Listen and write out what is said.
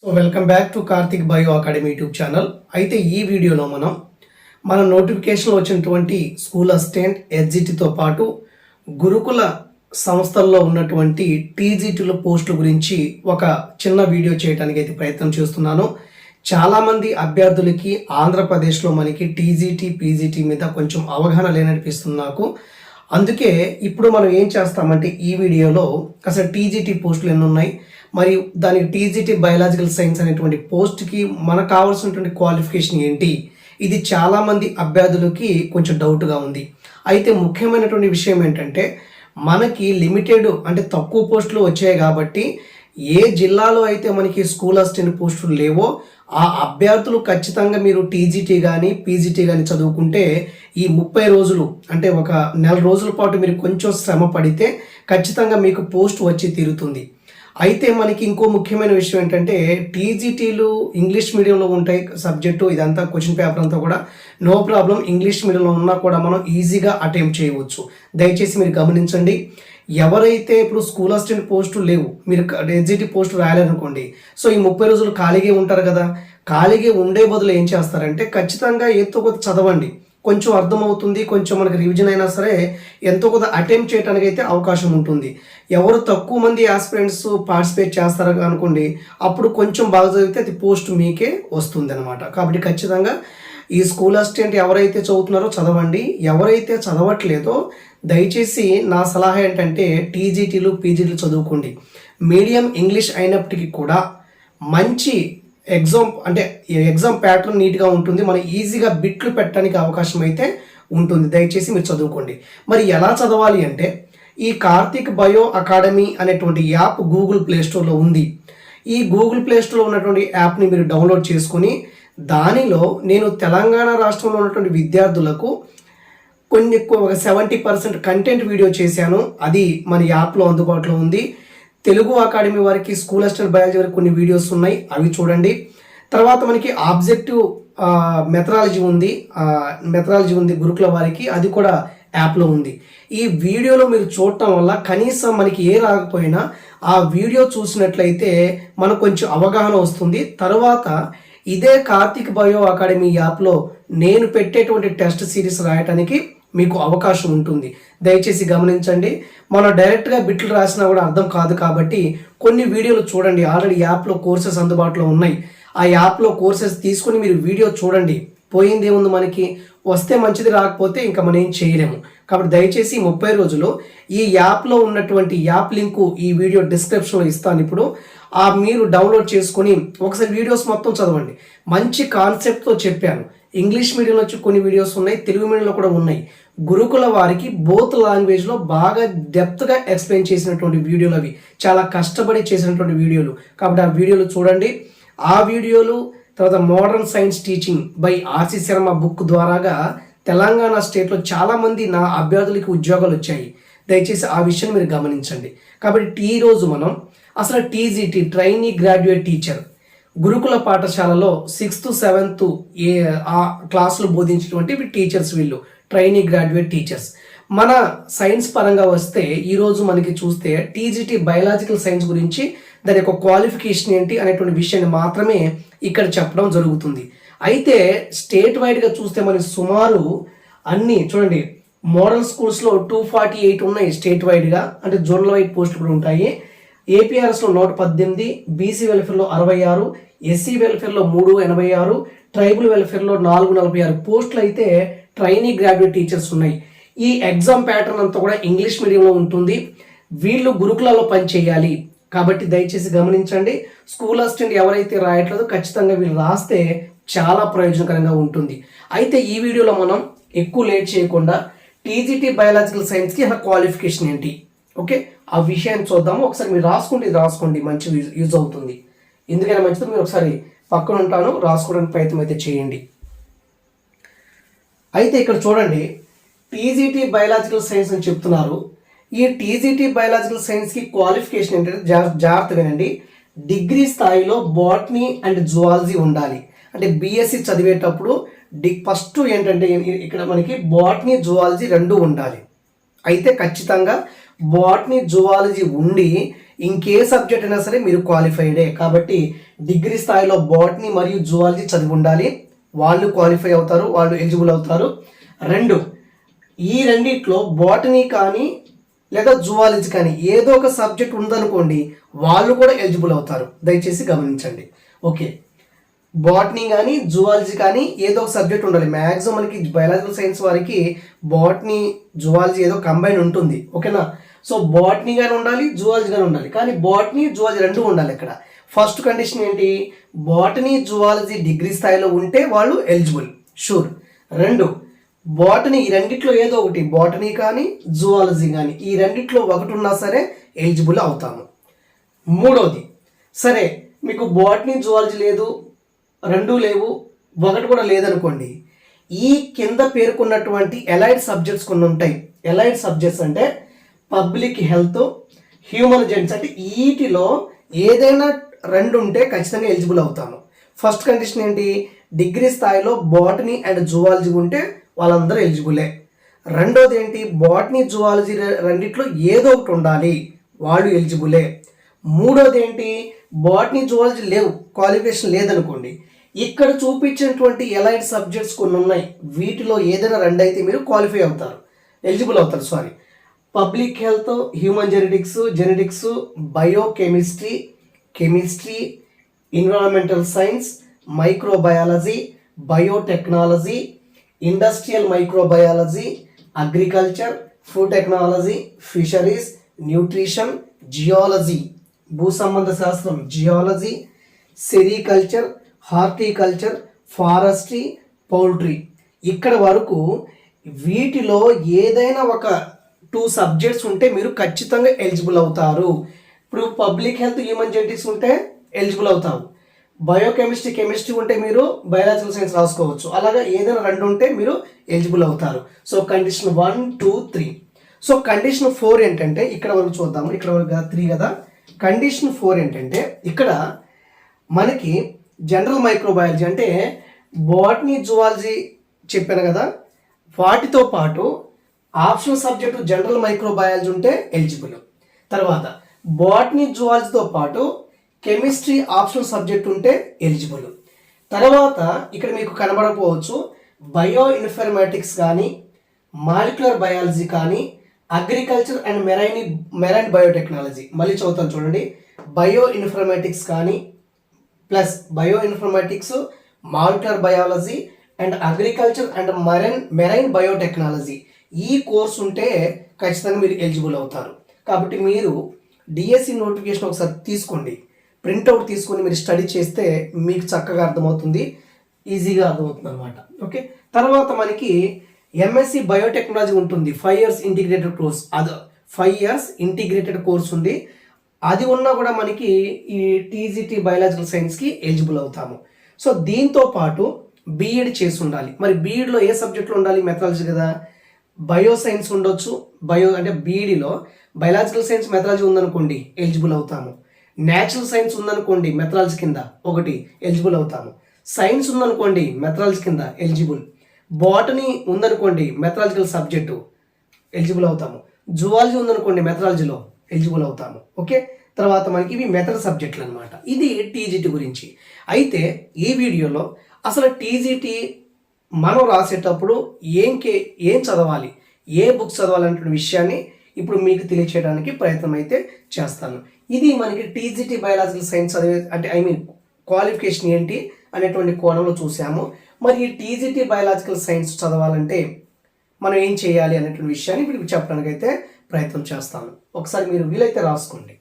So welcome back to Karthik bio academy YouTube channel. అయితే ఈ వీడియోలో మన నోటిఫికేషన్లో వచ్చినటువంటి స్కూల్ అసిస్టెంట్ ఎస్జిటితో పాటు గురుకుల సంస్థల్లో ఉన్నటువంటి టీజీటీల పోస్టుల గురించి ఒక చిన్న వీడియో చేయడానికి అయితే ప్రయత్నం చేస్తున్నాను. చాలామంది అభ్యర్థులకి ఆంధ్రప్రదేశ్లో మనకి టీజీటీ పీజీటీ మీద కొంచెం అవగాహన లేననిపిస్తుంది నాకు. అందుకే ఇప్పుడు మనం ఏం చేస్తామంటే ఈ వీడియోలో అసలు టీజీటీ పోస్టులు ఎన్ని ఉన్నాయి, మరి దానికి టీజీటీ బయాలజికల్ సైన్స్ అనేటువంటి పోస్ట్కి మనకు కావాల్సినటువంటి క్వాలిఫికేషన్ ఏంటి, ఇది చాలామంది అభ్యర్థులకి కొంచెం డౌట్గా ఉంది. అయితే ముఖ్యమైనటువంటి విషయం ఏంటంటే మనకి లిమిటెడ్ అంటే తక్కువ పోస్టులు వచ్చాయి కాబట్టి ఏ జిల్లాలో అయితే మనకి స్కూల్ అసిస్టెంట్ పోస్టులు లేవో ఆ అభ్యర్థులు ఖచ్చితంగా మీరు టీజీటీ కానీ పీజీటీ కానీ చదువుకుంటే ఈ 30 రోజులు అంటే ఒక నెల రోజుల పాటు మీరు కొంచెం శ్రమ పడితే ఖచ్చితంగా మీకు పోస్ట్ వచ్చి తీరుతుంది. అయితే మనకి ఇంకో ముఖ్యమైన విషయం ఏంటంటే టీజీటీలు ఇంగ్లీష్ మీడియంలో ఉంటాయి సబ్జెక్టు, ఇదంతా క్వశ్చన్ పేపర్ అంతా కూడా నో ప్రాబ్లం, ఇంగ్లీష్ మీడియంలో ఉన్నా కూడా మనం ఈజీగా అటెంప్ట్ చేయవచ్చు. దయచేసి మీరు గమనించండి. ఎవరైతే ఇప్పుడు స్కూల్ అసిస్టెంట్ పోస్టులు లేవు, మీరు ఎస్జిటి పోస్టు రాయాలనుకోండి, సో ఈ 30 రోజులు ఖాళీగా ఉంటారు కదా, ఖాళీగా ఉండే బదులు ఏం చేస్తారంటే ఖచ్చితంగా ఎంతో కొంత చదవండి, కొంచెం అర్థమవుతుంది, కొంచెం మనకి రివిజన్ అయినా సరే ఎంతో కొంత అటెంప్ట్ చేయడానికి అయితే అవకాశం ఉంటుంది. ఎవరు తక్కువ మంది ఆస్పిరెంట్స్ పార్టిసిపేట్ చేస్తారో అనుకోండి, అప్పుడు కొంచెం బాగా చదివితే అది పోస్ట్ మీకే వస్తుంది అనమాట. కాబట్టి ఖచ్చితంగా ఈ స్కూల్ అసిస్టెంట్ ఎవరైతే చదువుతున్నారో చదవండి, ఎవరైతే చదవట్లేదో దయచేసి నా సలహా ఏంటంటే టీజీటీలు పీజీటీలు చదువుకోండి. మీడియం ఇంగ్లీష్ అయినప్పటికీ కూడా మంచి ఎగ్జామ్ ప్యాటర్న్ నీట్గా ఉంటుంది, మనం ఈజీగా బిట్లు పెట్టడానికి అవకాశం అయితే ఉంటుంది. దయచేసి మీరు చదువుకోండి. మరి ఎలా చదవాలి అంటే ఈ కార్తిక్ బయో అకాడమీ అనేటువంటి యాప్ గూగుల్ ప్లేస్టోర్లో ఉంది. ఈ గూగుల్ ప్లేస్టోర్లో ఉన్నటువంటి యాప్ని మీరు డౌన్లోడ్ చేసుకుని దానిలో నేను తెలంగాణ రాష్ట్రంలో ఉన్నటువంటి విద్యార్థులకు ఒక 70% కంటెంట్ వీడియో చేశాను, అది మన యాప్లో అందుబాటులో ఉంది. తెలుగు అకాడమీ వారికి స్కూల్ అసిస్టెంట్ బయాలజీ వారికి కొన్ని వీడియోస్ ఉన్నాయి, అవి చూడండి. తర్వాత మనకి ఆబ్జెక్టివ్ మెథడాలజీ ఉంది గురుకుల వారికి, అది కూడా యాప్లో ఉంది. ఈ వీడియోలో మీరు చూడటం వల్ల కనీసం మనకి ఏ రాకపోయినా ఆ వీడియో చూసినట్లయితే మనకు కొంచెం అవగాహన వస్తుంది. తర్వాత ఇదే కార్తిక్ బయో అకాడమీ యాప్లో నేను పెట్టేటువంటి టెస్ట్ సిరీస్ రాయడానికి మీకు అవకాశం ఉంటుంది. దయచేసి గమనించండి. మనం డైరెక్ట్గా బిట్లు రాసినా కూడా అర్థం కాదు కాబట్టి కొన్ని వీడియోలు చూడండి. ఆల్రెడీ యాప్లో కోర్సెస్ అందుబాటులో ఉన్నాయి, ఆ యాప్లో కోర్సెస్ తీసుకుని మీరు వీడియో చూడండి. పోయింది ఏముంది, మనకి వస్తే మంచిది, రాకపోతే ఇంకా మనం ఏం చేయలేము. కాబట్టి దయచేసి 30 రోజులు ఈ యాప్లో ఉన్నటువంటి యాప్ లింకు ఈ వీడియో డిస్క్రిప్షన్లో ఇస్తాను. ఇప్పుడు మీరు డౌన్లోడ్ చేసుకొని ఒకసారి వీడియోస్ మొత్తం చదవండి. మంచి కాన్సెప్ట్తో చెప్పాను. ఇంగ్లీష్ మీడియంలో వచ్చి కొన్ని వీడియోస్ ఉన్నాయి, తెలుగు మీడియంలో కూడా ఉన్నాయి. గురుకుల వారికి బోత్ లాంగ్వేజ్లో బాగా డెప్త్గా ఎక్స్ప్లెయిన్ చేసినటువంటి వీడియోలు, అవి చాలా కష్టపడి చేసినటువంటి వీడియోలు. కాబట్టి ఆ వీడియోలు చూడండి. ఆ వీడియోలు తర్వాత modern science teaching by RC Sharma book ద్వారాగా తెలంగాణ స్టేట్లో చాలామంది నా అభ్యర్థులకి ఉద్యోగాలు వచ్చాయి. దయచేసి ఆ విషయం మీరు గమనించండి. కాబట్టి ఈరోజు మనం అసలు టీజీటీ ట్రైనీ గ్రాడ్యుయేట్ టీచర్ గురుకుల పాఠశాలలో 6th 7th ఆ క్లాసులు బోధించినటువంటి టీచర్స్, వీళ్ళు ట్రైనీ గ్రాడ్యుయేట్ టీచర్స్. మన సైన్స్ పరంగా వస్తే ఈరోజు మనకి చూస్తే టీజీటీ బయాలజికల్ సైన్స్ గురించి దాని యొక్క క్వాలిఫికేషన్ ఏంటి అనేటువంటి విషయాన్ని మాత్రమే ఇక్కడ చెప్పడం జరుగుతుంది. అయితే స్టేట్ వైడ్గా చూస్తే మనకి సుమారు అన్ని చూడండి, మోడల్ స్కూల్స్లో 248 ఉన్నాయి స్టేట్ వైడ్గా, అంటే జోనల్ వైడ్ పోస్టులు కూడా ఉంటాయి. ఏపీఆర్ఎస్లో 118, బీసీ వెల్ఫేర్లో 66, ఎస్సీ వెల్ఫేర్లో 386, ట్రైబల్ వెల్ఫేర్లో 446 పోస్టులు అయితే ట్రైనీ గ్రాడ్యుయేట్ టీచర్స్ ఉన్నాయి. ఈ ఎగ్జామ్ ప్యాటర్న్ అంతా కూడా ఇంగ్లీష్ మీడియంలో ఉంటుంది. వీళ్ళు గురుకులాల్లో పనిచేయాలి కాబట్టి దయచేసి గమనించండి. స్కూల్ అసిస్టెంట్ ఎవరైతే రాయట్లేదో ఖచ్చితంగా వీళ్ళు రాస్తే చాలా ప్రయోజనకరంగా ఉంటుంది. అయితే ఈ వీడియోలో మనం ఎక్కువ లేట్ చేయకుండా టీజీటీ బయాలజికల్ సైన్స్కి క్వాలిఫికేషన్ ఏంటి, ఓకే, ఆ విషయాన్ని చూద్దాము. ఒకసారి మీరు రాసుకోండి, మంచి యూజ్ అవుతుంది. ఎందుకైనా మంచిది, మీరు ఒకసారి పక్కన ఉంటాను, రాసుకోవడానికి ప్రయత్నం అయితే చేయండి. అయితే ఇక్కడ చూడండి, టీజీటీ బయాలజికల్ సైన్స్ అని చెప్తున్నారు. ఈ టీజీటీ బయాలజికల్ సైన్స్కి క్వాలిఫికేషన్ ఏంటంటే జాగ్రత్త వినండి. డిగ్రీ స్థాయిలో బాటనీ అండ్ జువాలజీ ఉండాలి. అంటే బీఎస్సీ చదివేటప్పుడు ఫస్ట్ ఏంటంటే ఇక్కడ మనకి బాటనీ జువాలజీ 2 ఉండాలి. అయితే ఖచ్చితంగా బాటనీ జువాలజీ ఉండి ఇంకే సబ్జెక్ట్ అయినా సరే మీరు క్వాలిఫైడే. కాబట్టి డిగ్రీ స్థాయిలో బాటనీ మరియు జువాలజీ చదివి ఉండాలి, వాళ్ళు క్వాలిఫై అవుతారు, వాళ్ళు ఎలిజిబుల్ అవుతారు. రెండు, ఈ రెండిట్లో బాటనీ కానీ లేదా జువాలజీ కానీ ఏదో ఒక సబ్జెక్ట్ ఉందనుకోండి, వాళ్ళు కూడా ఎలిజిబుల్ అవుతారు. దయచేసి గమనించండి. ఓకే, బాటనీ కానీ జువాలజీ కానీ ఏదో ఒక సబ్జెక్ట్ ఉండాలి. మ్యాక్సిమం మనకి బయాలజికల్ సైన్స్ వారికి బాటనీ జువాలజీ ఏదో కంబైన్ ఉంటుంది. ఓకేనా? సో బాటనీ కానీ ఉండాలి, జువాలజీ కానీ ఉండాలి. కానీ బాటనీ జువాలజీ రెండు ఉండాలి. ఇక్కడ ఫస్ట్ కండిషన్ ఏంటి? బాటనీ జువాలజీ డిగ్రీ స్థాయిలో ఉంటే వాళ్ళు ఎలిజిబుల్, షూర్. రెండు, బాటనీ ఈ రెండిట్లో ఏదో ఒకటి, బాటనీ కానీ జువాలజీ కానీ ఈ రెండిట్లో ఒకటి ఉన్నా సరే ఎలిజిబుల్ అవుతాము. మూడోది, సరే మీకు బాటనీ జువాలజీ లేదు, రెండు లేవు, ఒకటి కూడా లేదనుకోండి, ఈ కింద పేర్కొన్నటువంటి ఎలైడ్ సబ్జెక్ట్స్ కొన్ని ఉంటాయి. ఎలైడ్ సబ్జెక్ట్స్ అంటే పబ్లిక్ హెల్త్, హ్యూమన్ జెంట్స్, అంటే వీటిలో ఏదైనా రెండు ఉంటే ఖచ్చితంగా ఎలిజిబుల్ అవుతాము. ఫస్ట్ కండిషన్ ఏంటి? డిగ్రీ స్థాయిలో బాటనీ అండ్ జువాలజీ ఉంటే వాళ్ళందరూ ఎలిజిబులే. రెండోది ఏంటి? బాటనీ జువాలజీ రెండిట్లో ఏదో ఒకటి ఉండాలి, వాళ్ళు ఎలిజిబులే. మూడోది ఏంటి? బాటనీ జువాలజీ లేవు, క్వాలిఫికేషన్ లేదనుకోండి, ఇక్కడ చూపించినటువంటి ఎలైడ్ సబ్జెక్ట్స్ కొన్ని ఉన్నాయి, వీటిలో ఏదైనా రెండు అయితే మీరు క్వాలిఫై అవుతారు, ఎలిజిబుల్ అవుతారు. Sorry, public health, human genetics, biochemistry, chemistry, environmental science, microbiology, biotechnology, industrial microbiology, agriculture, food technology, fisheries, nutrition, geology, భూ సంబంధ శాస్త్రం, geology, sericulture, horticulture, forestry, poultry. ఇక్కడ వరకు వీటిలో ఏదైనా ఒక 2 సబ్జెక్ట్స్ ఉంటే మీరు ఖచ్చితంగా ఎలిజిబుల్ అవుతారు. ఇప్పుడు పబ్లిక్ హెల్త్, హ్యూమన్ జెనెటిక్స్ ఉంటే ఎలిజిబుల్ అవుతారు. కెమిస్ట్రీ ఉంటే మీరు బయాలజికల్ సైన్స్ రాసుకోవచ్చు. అలాగా ఏదైనా రెండు ఉంటే మీరు ఎలిజిబుల్ అవుతారు. So condition 1, 2, 3. సో కండిషన్ 4 ఏంటంటే, ఇక్కడ వరకు చూద్దాము, ఇక్కడ వరకు 3 కదా. కండిషన్ 4 ఏంటంటే, ఇక్కడ మనకి జనరల్ మైక్రోబయాలజీ అంటే బాటనీ జువాలజీ చెప్పాను కదా, వాటితో పాటు ఆప్షనల్ సబ్జెక్టు జనరల్ మైక్రోబయాలజీ ఉంటే ఎలిజిబుల్. తర్వాత బాటనీ జువాలజీతో పాటు కెమిస్ట్రీ ఆప్షనల్ సబ్జెక్ట్ ఉంటే ఎలిజిబుల్. తర్వాత ఇక్కడ మీకు కనబడకపోవచ్చు, బయో ఇన్ఫర్మేటిక్స్ కానీ, మాలిక్యులర్ బయాలజీ కానీ, అగ్రికల్చర్ అండ్ మెరైన్ బయోటెక్నాలజీ. మళ్ళీ చదువుతాను చూడండి, బయో ఇన్ఫర్మేటిక్స్ కానీ plus bio informatics, molecular biology and agriculture and marine biotechnology ఈ కోర్స్ ఉంటే ఖచ్చితంగా మీరు ఎలిజిబుల్ అవుతారు. కాబట్టి మీరు డిఎస్సి నోటిఫికేషన్ ఒకసారి తీసుకోండి, ప్రింట్అవుట్ తీసుకొని మీరు స్టడీ చేస్తే మీకు చక్కగా అర్థమవుతుంది, ఈజీగా అర్థమవుతుంది అనమాట. ఓకే, తర్వాత మనకి ఎంఎస్సి బయోటెక్నాలజీ ఉంటుంది, 5 years ఇంటిగ్రేటెడ్ కోర్స్. అది 5 years ఇంటిగ్రేటెడ్ కోర్స్ ఉంది. అది ఉన్నా కూడా మనకి ఈ టీజీటీ బయాలజికల్ సైన్స్కి ఎలిజిబుల్ అవుతాము. సో దీంతో పాటు బీఎడ్ చేసి ఉండాలి. మరి బీఎడ్లో ఏ సబ్జెక్టులు ఉండాలి? మెథడాలజీ కదా, బయో సైన్స్ ఉండొచ్చు. బయో అంటే బీఈడిలో బయాలజికల్ సైన్స్ మెథడాలజీ ఉందనుకోండి ఎలిజిబుల్ అవుతాము. న్యాచురల్ సైన్స్ ఉందనుకోండి మెథడాలజీ కింద ఒకటి ఎలిజిబుల్ అవుతాము. సైన్స్ ఉందనుకోండి మెథడాలజీ కింద ఎలిజిబుల్. బాటనీ ఉందనుకోండి మెథడాలజికల్ సబ్జెక్టు ఎలిజిబుల్ అవుతాము. జువాలజీ ఉందనుకోండి మెథడాలజీలో ఎలిజిబుల్ అవుతాము. ఓకే, తర్వాత మనకి ఇవి మెథడ్ సబ్జెక్టులు అనమాట. ఇది టీజీటీ గురించి. అయితే ఈ వీడియోలో అసలు టీజీటీ మనం రాసేటప్పుడు ఏం చదవాలి, ఏ బుక్స్ చదవాలనే విషయాన్ని ఇప్పుడు మీకు తెలియచేయడానికి ప్రయత్నం అయితే చేస్తాను. ఇది మనకి టీజీటీ బయాలజికల్ సైన్స్ చదివే అంటే క్వాలిఫికేషన్ ఏంటి అనేటువంటి కోణంలో చూసాము. మరి ఈ టీజీటీ బయాలజికల్ సైన్స్ చదవాలంటే మనం ఏం చేయాలి అనేటువంటి విషయాన్ని ఇప్పుడు చెప్పడానికి అయితే ప్రయత్నం చేస్తాను. ఒకసారి మీరు వీలైతే రాసుకోండి.